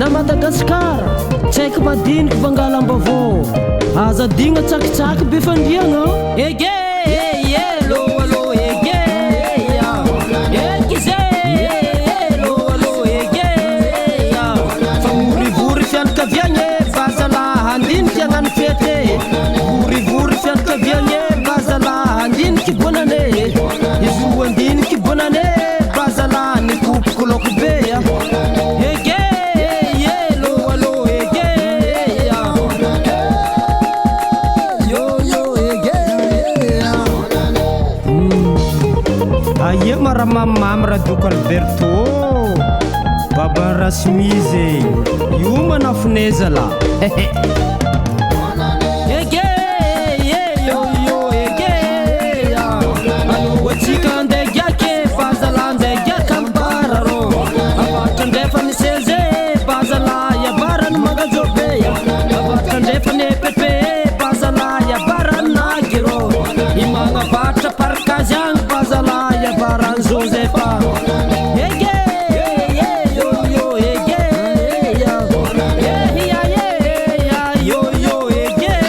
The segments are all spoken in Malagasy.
na Madagasikara tsy haiko madiniky vangalambavao aza digna tsakitsaky be fandriagna ege elo alo ege ekize elo alo ege fa vorivory fianakaviagny bazala handiniky agnano fete vorivory fianakaviagny bazala handiniky bonane izy andiniky bonane bazala ny kopokoloko be ege elo alo ege yo yo ege aye maramamamy radoko Alberto baba rasmize io manafinezala ege yo yo ege atsika andegiake bazala andegiaka bararo abatrandrefany seze bazala yabarany magajobeya abatrandrefany pepe bazala yabarany nagiro imagna batra parkazy agny bazala yabarany Josefa ege yo yo ege yo yo ege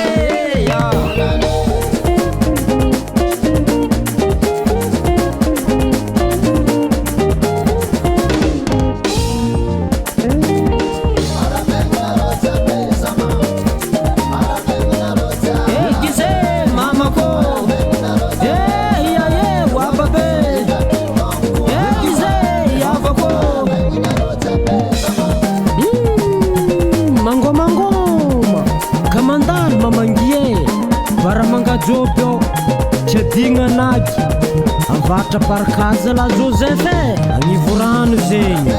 Jobyo tchadigna nagy avatra parkaza la Joseph agnivorano zegny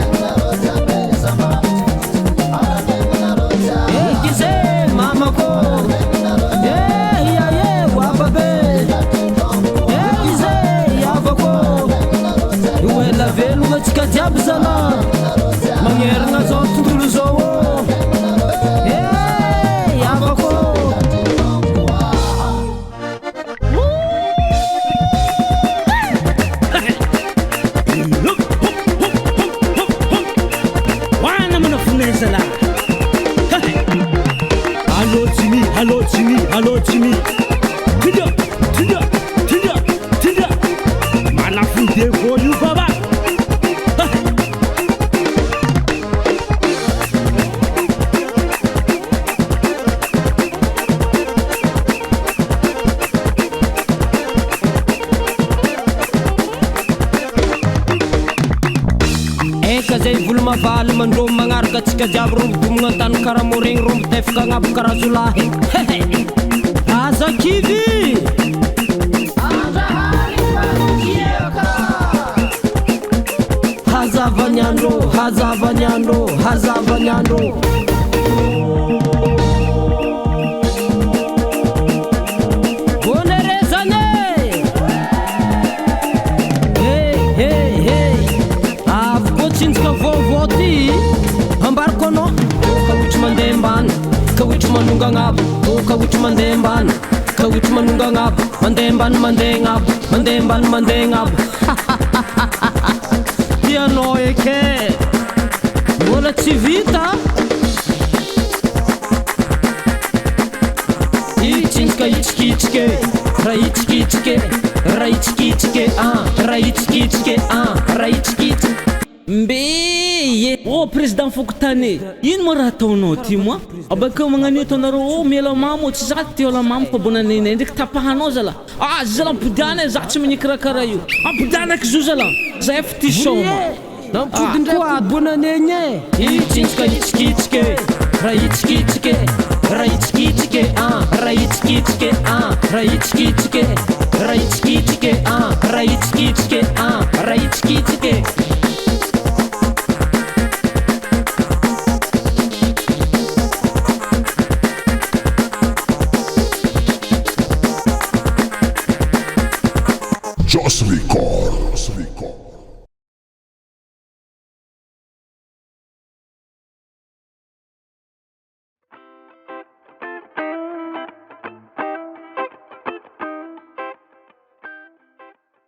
ekize mamako wababe ekize yavako ela velogna tsika jiaby zala magnerigna zao tontolo zao yavako Allo Jimmy Tinda Manafunde for you baba eka zay volo mavaly mandro magnaraka tsika jiaby rombodomagna antany karaha moregny rombo tefaka agnabo karaha zolahy aza kivy hazavanyandro bonerezane avoko tsinjika vaovao ty ambariko anao kawitry mandeha ambany kawitry manonga agnabo kawitry mandeha ambany kawitry manonga agnabo mandeha ambany mandeha agnabo mandeha ambany mandeha agnabo tianao eke mbola tsy vita itsinjika itsikitsike raha itsikitsike raha itsikitsike raha itsikitsike raha itsikitsike mbe o président Fokotane ino mo raha ataonao ty moa abakeo magnano atanareo miala mamo tsy za ty ala mamo fa bonanene ndraiky tapahanao zala zala ampodiana za tsy miniky raha karaha io ampodianako zo zala za efa ty soma nampodindrako bonanene itsinjika itsikitsike raha itsikitsike raha itsikitsike raha itsikitsike raha itsikitsike raha itsikitsike raha itsikitsike raha itsikitsike Just record.